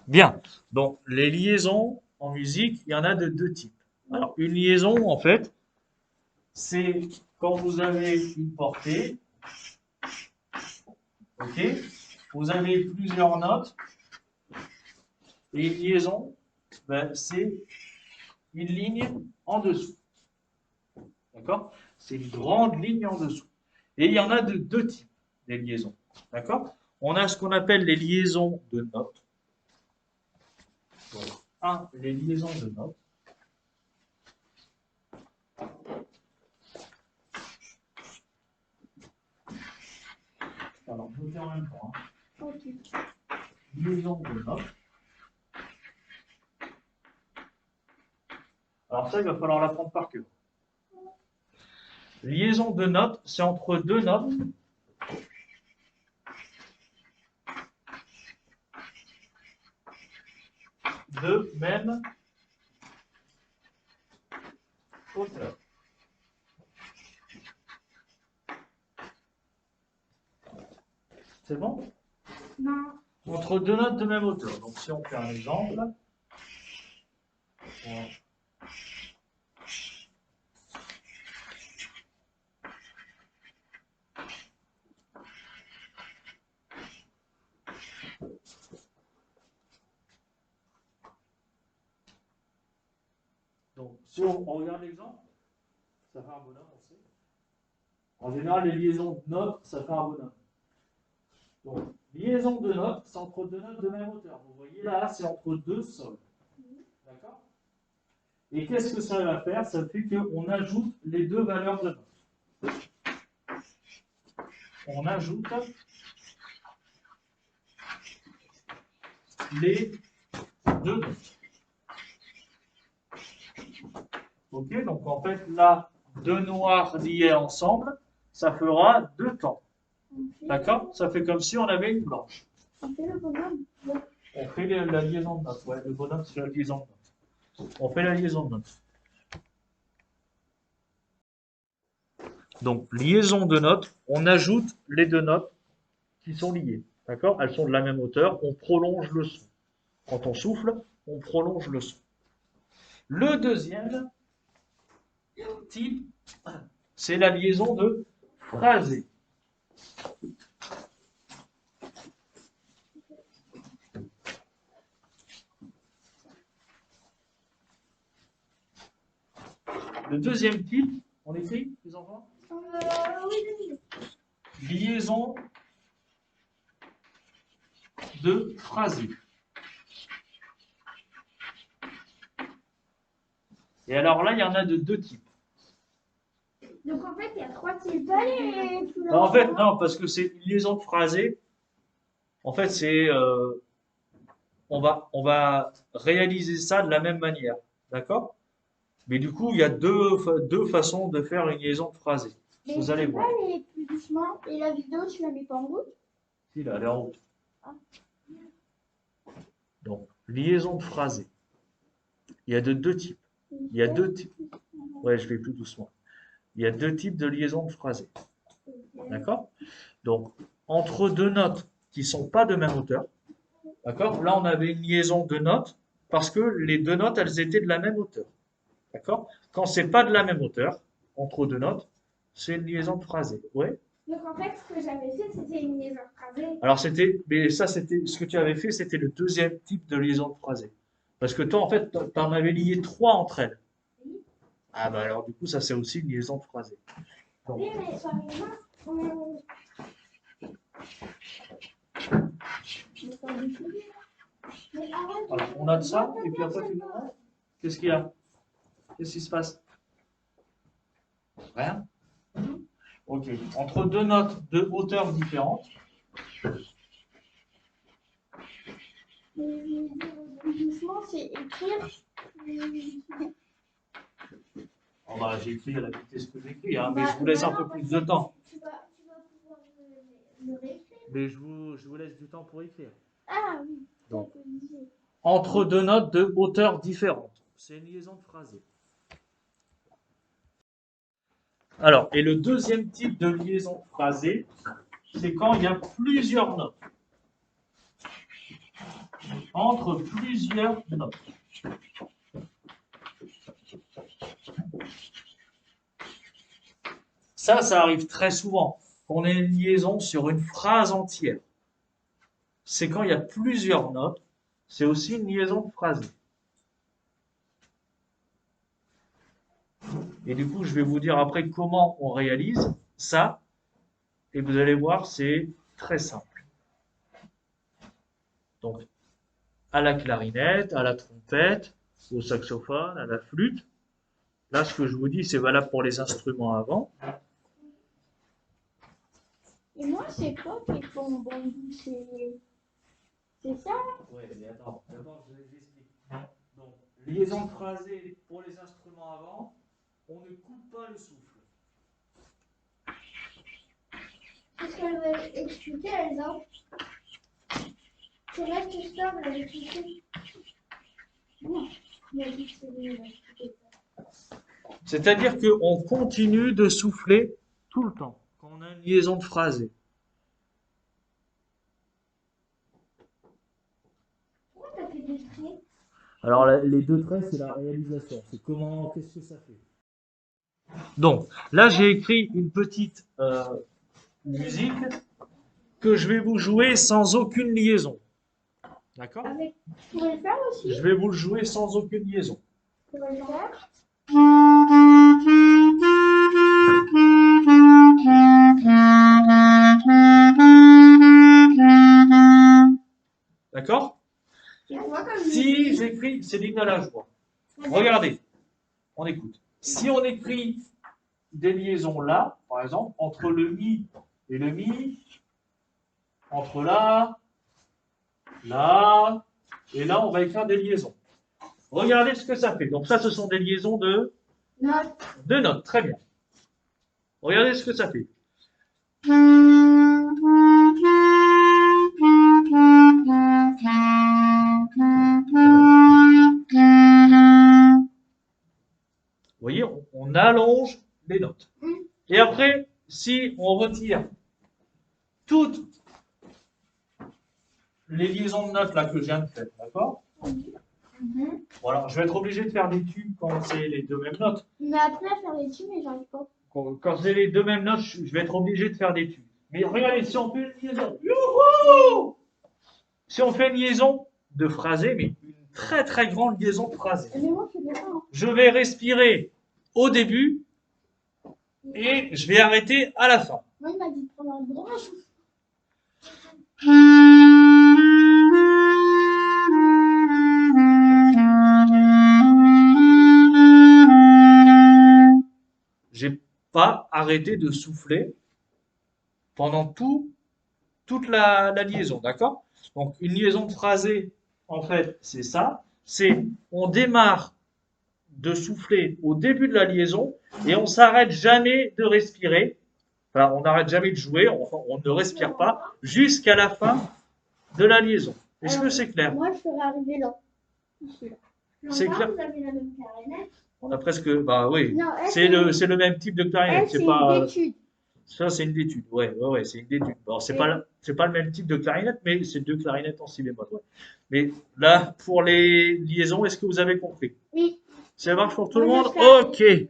Bien. Donc, les liaisons en musique, il y en a de deux types. Alors, une liaison, en fait, c'est quand vous avez une portée, ok? Vous avez plusieurs notes, et une liaison, ben, c'est une ligne en dessous. D'accord? C'est une grande ligne en dessous. Et il y en a de deux types, des liaisons. D'accord? On a ce qu'on appelle les liaisons de notes. Donc, les liaisons de notes. Alors, je vous fais en même temps. Ok. Liaison de notes. Alors ça, il va falloir l'apprendre par cœur. Liaison de notes, c'est entre deux notes de même hauteur. C'est bon? Non. Entre deux notes de même hauteur. Donc si on fait un exemple, donc si on regarde l'exemple, ça fait un bonhomme aussi. En général, les liaisons de notes, ça fait un bonhomme. Donc, liaison de notes, c'est entre deux notes de même hauteur. Vous voyez là, c'est entre deux sols. D'accord? Et qu'est-ce que ça va faire? Ça fait qu'on ajoute les deux valeurs de notes. On ajoute les deux notes. Ok, donc en fait, là, deux noirs liés ensemble, ça fera deux temps. D'accord? Ça fait comme si on avait une blanche. On fait le bonhomme. On fait la liaison de notes. Ouais, le bonhomme, c'est la liaison de notes. On fait la liaison de notes. Donc, liaison de notes, on ajoute les deux notes qui sont liées. D'accord? Elles sont de la même hauteur, on prolonge le son. Quand on souffle, on prolonge le son. Le deuxième type, c'est la liaison de phrasé. Le deuxième type, on écrit, les enfants? Oui. Liaison de phrasé. Et alors là, il y en a de deux types. Donc en fait, il y a trois types. Non, en fait, non, parce que c'est une liaison de phrasé. En fait, c'est on va réaliser ça de la même manière. D'accord? Mais du coup, il y a deux façons de faire une liaison de phrasé. Mais Vous allez tu peux voir. aller plus doucement. Et la vidéo, tu la mets pas en route? Si, là, elle est en route. Ah. Donc, liaison de phrasé. Il y a de deux types. Il y a deux types. Ouais, je vais plus doucement. Il y a deux types de liaison de phrasé. D'accord? Donc, entre deux notes qui ne sont pas de même hauteur, d'accord? Là, on avait une liaison de notes parce que les deux notes, elles étaient de la même hauteur. D'accord? Quand c'est pas de la même hauteur, entre deux notes, c'est une liaison de phrasé. Ouais? Donc en fait, ce que j'avais fait, c'était une liaison phrasée. Alors, mais ça, ce que tu avais fait, c'était le deuxième type de liaison de phrasé. Parce que toi, en fait, tu en avais lié trois entre elles. Oui. Ah, bah alors, du coup, ça, c'est aussi une liaison de phrasé. Donc, Oui, mais par exemple, voilà, on note ça, et puis après, tu nous montres. Qu'est-ce qu'il y a? Qu'est-ce qui se passe? Rien? Ok. Entre deux notes de hauteur différentes. doucement, c'est écrire. On va j'écris à la vitesse que j'écris, hein, mais je vous laisse un peu plus de temps. Tu vas pouvoir le réécrire. Mais je vous laisse du temps pour écrire. Ah oui. Donc, entre deux notes de hauteur différentes. C'est une liaison de phrasé. Alors, et le deuxième type de liaison phrasée, c'est quand il y a plusieurs notes. entre plusieurs notes. Ça arrive très souvent. On a une liaison sur une phrase entière. C'est quand il y a plusieurs notes. C'est aussi une liaison phrasée. Et du coup, je vais vous dire après comment on réalise ça. Et vous allez voir, c'est très simple. Donc, à la clarinette, à la trompette, au saxophone, à la flûte. Là, ce que je vous dis, c'est valable pour les instruments avant. Et moi, c'est quoi qui font bon? C'est ça? Oui, mais attends, d'abord je vais vous expliquer. Donc, liaison phrasée pour les instruments avant, on ne coupe pas le souffle. Qu'est-ce qu'elle va expliquer, Elsa? C'est là que je sors, elle va expliquer. Non, il a dit que c'est lui, il va expliquer ça. C'est-à-dire qu'on continue de souffler tout le temps, quand on a une liaison de phrasée. Pourquoi t'as fait des traits? Alors, les deux traits, c'est la réalisation. C'est comment, qu'est-ce que ça fait? Donc, là, j'ai écrit une petite musique que je vais vous jouer sans aucune liaison. D'accord? Avec... Tu pourrais le faire aussi? Je vais vous le jouer sans aucune liaison. Tu pourrais le faire? D'accord? C'est quoi comme Si j'écris, c'est l'hymne à la joie. Regardez, on écoute. Si on écrit des liaisons là, par exemple, entre le mi et le mi, entre là, là, et là, on va écrire des liaisons. Regardez ce que ça fait. Donc ça, ce sont des liaisons de notes. Très bien. Regardez ce que ça fait. Vous voyez, on allonge les notes. Et après, si on retire toutes les liaisons de notes là que je viens de faire, d'accord? Voilà, je vais être obligé de faire des tubes quand c'est les deux mêmes notes. Il m'a appris à faire les tubes, mais j'arrive pas. Quand c'est les deux mêmes notes, je vais être obligé de faire des tubes. Mais regardez, si on fait une liaison, youhou! Si on fait une liaison de phrasé, mais une très très grande liaison de phrasé. Mais moi, je fais pas. Je vais respirer au début et je vais arrêter à la fin. Moi, il m'a dit de prendre un grand souffle. J'ai pas arrêté de souffler pendant toute la liaison, d'accord? Donc une liaison de phrasé, en fait, c'est ça. C'est on démarre de souffler au début de la liaison et on s'arrête jamais de respirer. Enfin, on n'arrête jamais de jouer, on ne respire pas jusqu'à la fin de la liaison. Est-ce que c'est clair? Moi, je serais arrivé là. C'est clair. Vous avez la même clarinette? On a presque, bah oui, Non, elle, c'est le même type de clarinette. elle, c'est pas, une étude. ça c'est une d'étude. Ouais, c'est une d'étude. Alors c'est pas le même type de clarinette, mais c'est deux clarinettes en si bémol. Ouais. Mais là, pour les liaisons, est-ce que vous avez compris? Oui. Ça marche pour tout le Moi, monde? je sais. Ok.